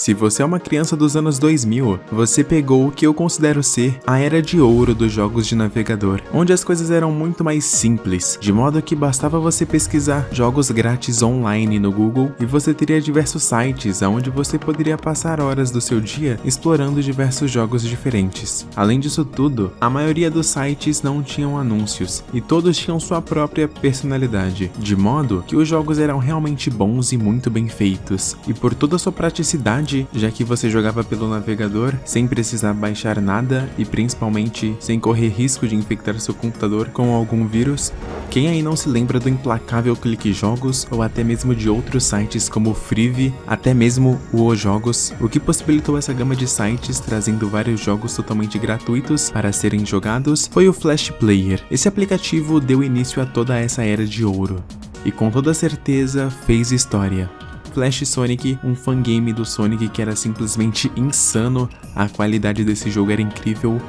Se você é uma criança dos anos 2000, você pegou o que eu considero ser a era de ouro dos jogos de navegador, onde as coisas eram muito mais simples, de modo que bastava você pesquisar jogos grátis online no Google e você teria diversos sites onde você poderia passar horas do seu dia explorando diversos jogos diferentes. Além disso tudo, a maioria dos sites não tinham anúncios e todos tinham sua própria personalidade, de modo que os jogos eram realmente bons e muito bem feitos. E por toda a sua praticidade, já que você jogava pelo navegador sem precisar baixar nada e principalmente sem correr risco de infectar seu computador com algum vírus, quem aí não se lembra do implacável Clique Jogos ou até mesmo de outros sites como o Frive, até mesmo o OJogos, o que possibilitou essa gama de sites trazendo vários jogos totalmente gratuitos para serem jogados foi o Flash Player. Esse aplicativo deu início a toda essa era de ouro e com toda certeza fez história. Flash Sonic, um fangame do Sonic que era simplesmente insano, a qualidade desse jogo era incrível.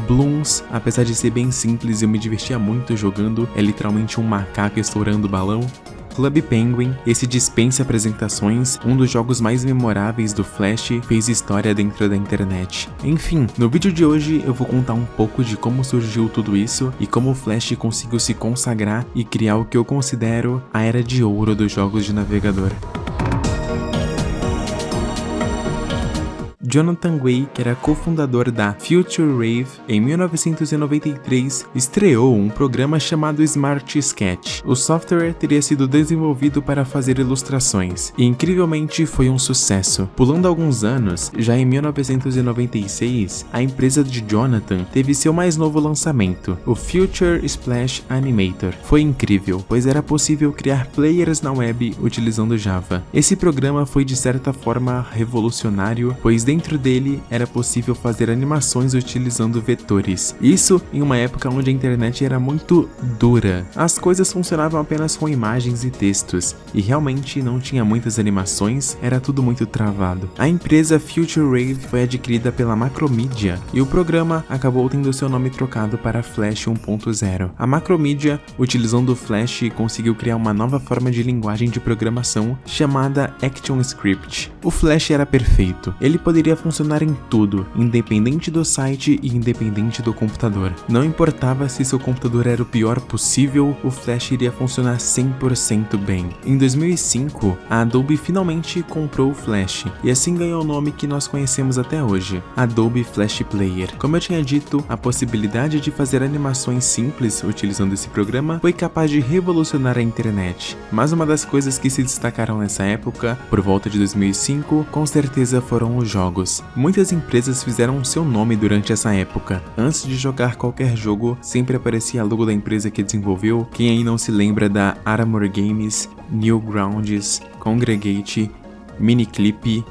Bloons, apesar de ser bem simples, eu me divertia muito jogando, é literalmente um macaco estourando balão. Club Penguin, esse dispensa apresentações, um dos jogos mais memoráveis do Flash, fez história dentro da internet. Enfim, no vídeo de hoje eu vou contar um pouco de como surgiu tudo isso e como o Flash conseguiu se consagrar e criar o que eu considero a era de ouro dos jogos de navegador. Jonathan Guay, que era cofundador da Future Wave, em 1993 estreou um programa chamado Smart Sketch. O software teria sido desenvolvido para fazer ilustrações, e incrivelmente foi um sucesso. Pulando alguns anos, já em 1996, a empresa de Jonathan teve seu mais novo lançamento, o Future Splash Animator. Foi incrível, pois era possível criar players na web utilizando Java. Esse programa foi de certa forma revolucionário, pois dentro dele era possível fazer animações utilizando vetores. Isso em uma época onde a internet era muito dura. As coisas funcionavam apenas com imagens e textos, e realmente não tinha muitas animações, era tudo muito travado. A empresa Future Wave foi adquirida pela Macromedia, e o programa acabou tendo seu nome trocado para Flash 1.0. A Macromedia, utilizando o Flash, conseguiu criar uma nova forma de linguagem de programação chamada ActionScript. O Flash era perfeito, ele poderia funcionar em tudo, independente do site e independente do computador. Não importava se seu computador era o pior possível, o Flash iria funcionar 100% bem. Em 2005, a Adobe finalmente comprou o Flash, e assim ganhou o nome que nós conhecemos até hoje, Adobe Flash Player. Como eu tinha dito, a possibilidade de fazer animações simples utilizando esse programa foi capaz de revolucionar a internet. Mas uma das coisas que se destacaram nessa época, por volta de 2005, com certeza foram os jogos. Muitas empresas fizeram seu nome durante essa época. Antes de jogar qualquer jogo, sempre aparecia a logo da empresa que desenvolveu. Quem aí não se lembra da Armor Games, Newgrounds, Congregate, Miniclip?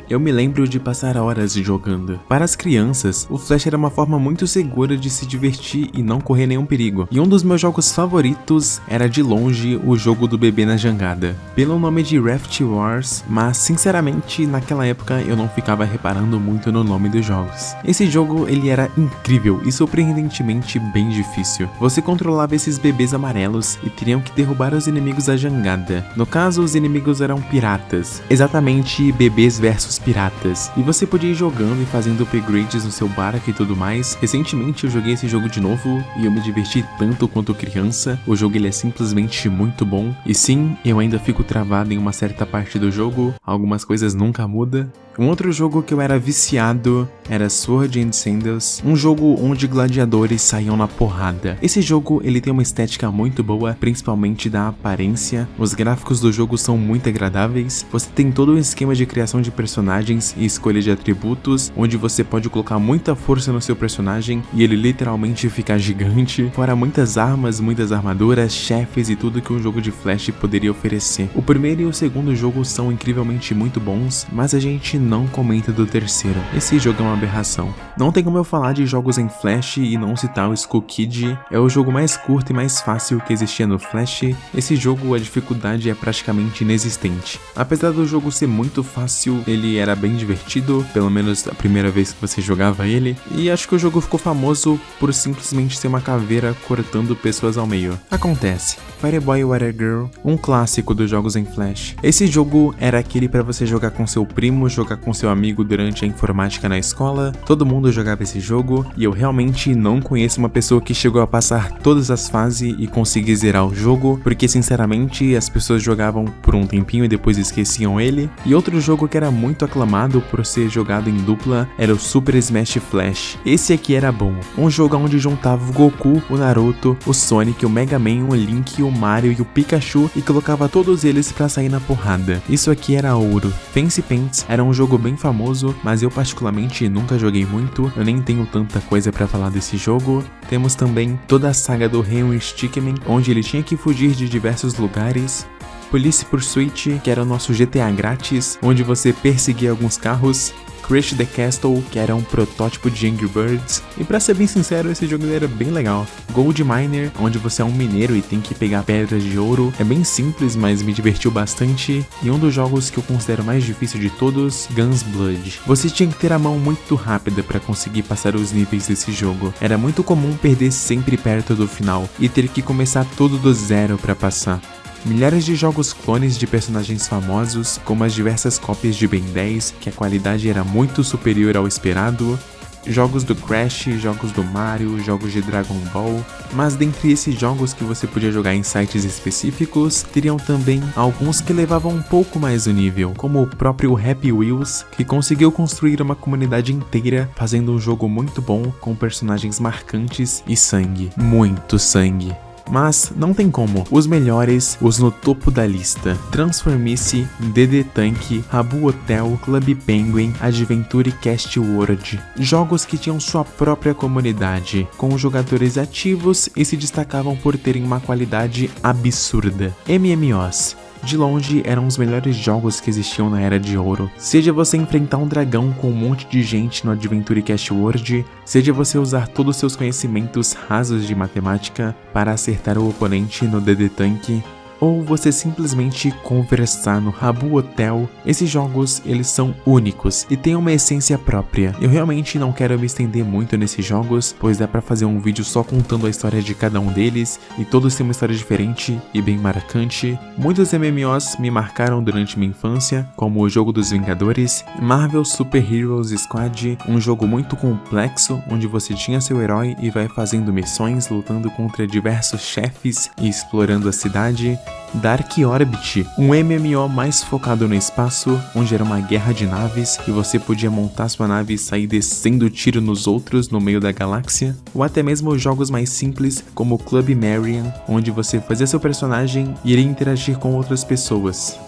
Eu me lembro de passar horas jogando. Para as crianças, o Flash era uma forma muito segura de se divertir e não correr nenhum perigo. E um dos meus jogos favoritos era de longe o jogo do bebê na jangada, pelo nome de Raft Wars, mas sinceramente naquela época eu não ficava reparando muito no nome dos jogos. Esse jogo ele era incrível e surpreendentemente bem difícil. Você controlava esses bebês amarelos e teriam que derrubar os inimigos da jangada. No caso, os inimigos eram piratas, exatamente bebês versus piratas, e você podia ir jogando e fazendo upgrades no seu barco e tudo mais. Recentemente eu joguei esse jogo de novo e eu me diverti tanto quanto criança. O jogo ele é simplesmente muito bom, e sim, eu ainda fico travado em uma certa parte do jogo, algumas coisas nunca mudam. Um outro jogo que eu era viciado era Sword and Sandals, um jogo onde gladiadores saíam na porrada. Esse jogo ele tem uma estética muito boa, principalmente da aparência. Os gráficos do jogo são muito agradáveis. Você tem todo um esquema de criação de personagens e escolha de atributos, onde você pode colocar muita força no seu personagem e ele literalmente fica gigante, fora muitas armas, muitas armaduras, chefes e tudo que um jogo de Flash poderia oferecer. O primeiro e o segundo jogo são incrivelmente muito bons, mas a gente não comenta do terceiro. Esse jogo é uma aberração. Não tem como eu falar de jogos em Flash e não citar o Skull Kid. É o jogo mais curto e mais fácil que existia no Flash. Esse jogo, a dificuldade é praticamente inexistente. Apesar do jogo ser muito fácil, ele que era bem divertido, pelo menos a primeira vez que você jogava ele, e acho que o jogo ficou famoso por simplesmente ser uma caveira cortando pessoas ao meio. Acontece. Fireboy Water Girl, um clássico dos jogos em Flash. Esse jogo era aquele para você jogar com seu primo, jogar com seu amigo durante a informática na escola, todo mundo jogava esse jogo, e eu realmente não conheço uma pessoa que chegou a passar todas as fases e conseguir zerar o jogo, porque sinceramente as pessoas jogavam por um tempinho e depois esqueciam ele. E outro jogo que era muito aclamado por ser jogado em dupla era o Super Smash Flash. Esse aqui era bom, um jogo onde juntava o Goku, o Naruto, o Sonic, o Mega Man, o Link, o Mario e o Pikachu e colocava todos eles pra sair na porrada. Isso aqui era ouro. Fancy Pants era um jogo bem famoso, mas eu particularmente nunca joguei muito, eu nem tenho tanta coisa pra falar desse jogo. Temos também toda a saga do Henry Stickmin, onde ele tinha que fugir de diversos lugares. Police Pursuit, que era o nosso GTA grátis, onde você perseguia alguns carros. Crash the Castle, que era um protótipo de Angry Birds, e pra ser bem sincero, esse jogo era bem legal. Gold Miner, onde você é um mineiro e tem que pegar pedras de ouro, é bem simples, mas me divertiu bastante. E um dos jogos que eu considero mais difícil de todos, Guns Blood. Você tinha que ter a mão muito rápida para conseguir passar os níveis desse jogo. Era muito comum perder sempre perto do final e ter que começar tudo do zero para passar. Milhares de jogos clones de personagens famosos, como as diversas cópias de Ben 10, que a qualidade era muito superior ao esperado, jogos do Crash, jogos do Mario, jogos de Dragon Ball, mas dentre esses jogos que você podia jogar em sites específicos, teriam também alguns que levavam um pouco mais o nível, como o próprio Happy Wheels, que conseguiu construir uma comunidade inteira fazendo um jogo muito bom com personagens marcantes e sangue, muito sangue. Mas não tem como, os melhores, os no topo da lista: Transformice, DD Tank, Habbo Hotel, Club Penguin, Adventure Cast World. Jogos que tinham sua própria comunidade, com jogadores ativos e se destacavam por terem uma qualidade absurda. MMOs. De longe, eram os melhores jogos que existiam na Era de Ouro. Seja você enfrentar um dragão com um monte de gente no Adventure Cast World, seja você usar todos os seus conhecimentos rasos de matemática para acertar o oponente no DD Tank, ou você simplesmente conversar no Habbo Hotel. Esses jogos, eles são únicos e têm uma essência própria. Eu realmente não quero me estender muito nesses jogos, pois dá pra fazer um vídeo só contando a história de cada um deles, e todos têm uma história diferente e bem marcante. Muitos MMOs me marcaram durante minha infância, como o jogo dos Vingadores, Marvel Super Heroes Squad, um jogo muito complexo, onde você tinha seu herói e vai fazendo missões, lutando contra diversos chefes e explorando a cidade. Dark Orbit, um MMO mais focado no espaço, onde era uma guerra de naves e você podia montar sua nave e sair descendo tiro nos outros no meio da galáxia, ou até mesmo jogos mais simples como Club Marian, onde você fazia seu personagem e iria interagir com outras pessoas.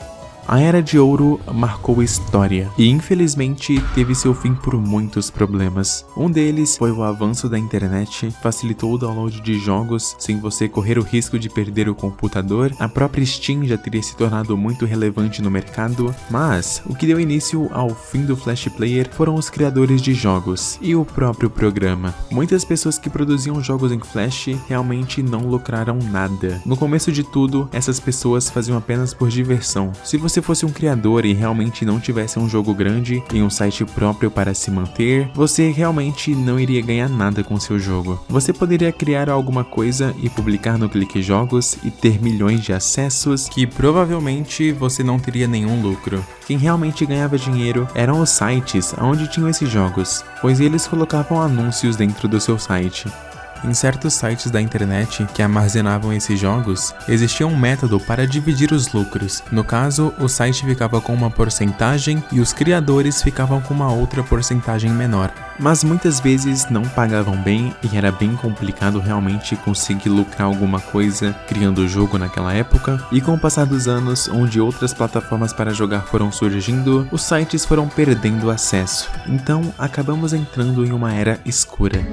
A Era de Ouro marcou a história e infelizmente teve seu fim por muitos problemas. Um deles foi o avanço da internet, facilitou o download de jogos sem você correr o risco de perder o computador. A própria Steam já teria se tornado muito relevante no mercado, mas o que deu início ao fim do Flash Player foram os criadores de jogos e o próprio programa. Muitas pessoas que produziam jogos em Flash realmente não lucraram nada. No começo de tudo, essas pessoas faziam apenas por diversão. Se você fosse um criador e realmente não tivesse um jogo grande em um site próprio para se manter, você realmente não iria ganhar nada com seu jogo. Você poderia criar alguma coisa e publicar no Clique Jogos e ter milhões de acessos que provavelmente você não teria nenhum lucro. Quem realmente ganhava dinheiro eram os sites onde tinham esses jogos, pois eles colocavam anúncios dentro do seu site. Em certos sites da internet que armazenavam esses jogos, existia um método para dividir os lucros. No caso, o site ficava com uma porcentagem e os criadores ficavam com uma outra porcentagem menor. Mas muitas vezes não pagavam bem e era bem complicado realmente conseguir lucrar alguma coisa criando o jogo naquela época. E com o passar dos anos, onde outras plataformas para jogar foram surgindo, os sites foram perdendo acesso. Então, acabamos entrando em uma era escura.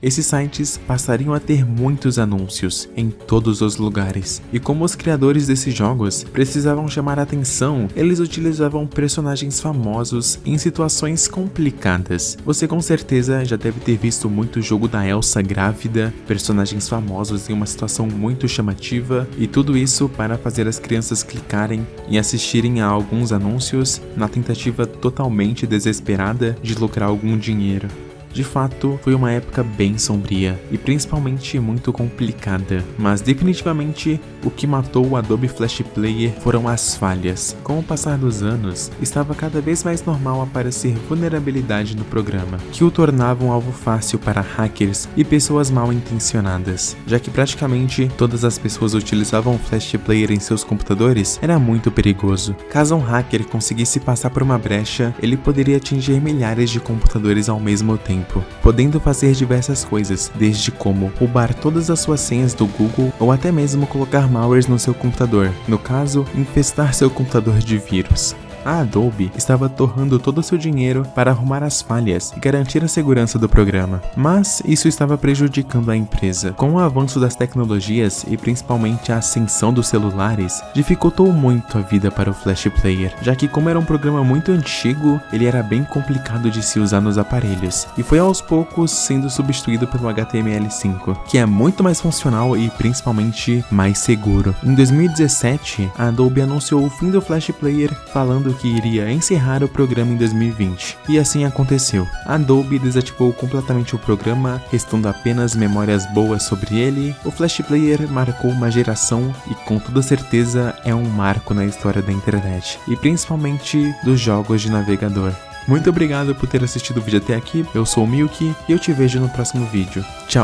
esses sites passariam a ter muitos anúncios em todos os lugares. E como os criadores desses jogos precisavam chamar a atenção, eles utilizavam personagens famosos em situações complicadas. Você com certeza já deve ter visto muito jogo da Elsa grávida, personagens famosos em uma situação muito chamativa, e tudo isso para fazer as crianças clicarem e assistirem a alguns anúncios na tentativa totalmente desesperada de lucrar algum dinheiro. De fato, foi uma época bem sombria e principalmente muito complicada, mas definitivamente o que matou o Adobe Flash Player foram as falhas. Com o passar dos anos, estava cada vez mais normal aparecer vulnerabilidade no programa, que o tornava um alvo fácil para hackers e pessoas mal intencionadas, já que praticamente todas as pessoas utilizavam o Flash Player em seus computadores. Era muito perigoso. Caso um hacker conseguisse passar por uma brecha, ele poderia atingir milhares de computadores ao mesmo tempo, podendo fazer diversas coisas, desde como roubar todas as suas senhas do Google ou até mesmo colocar malwares no seu computador, no caso, infestar seu computador de vírus. A Adobe estava torrando todo o seu dinheiro para arrumar as falhas e garantir a segurança do programa, mas isso estava prejudicando a empresa. Com o avanço das tecnologias e principalmente a ascensão dos celulares, dificultou muito a vida para o Flash Player, já que como era um programa muito antigo, ele era bem complicado de se usar nos aparelhos, e foi aos poucos sendo substituído pelo HTML5, que é muito mais funcional e principalmente mais seguro. Em 2017, a Adobe anunciou o fim do Flash Player, falando que iria encerrar o programa em 2020, e assim aconteceu. A Adobe desativou completamente o programa, restando apenas memórias boas sobre ele. O Flash Player marcou uma geração e com toda certeza é um marco na história da internet, e principalmente dos jogos de navegador. Muito obrigado por ter assistido o vídeo até aqui, eu sou o Milky e eu te vejo no próximo vídeo. Tchau!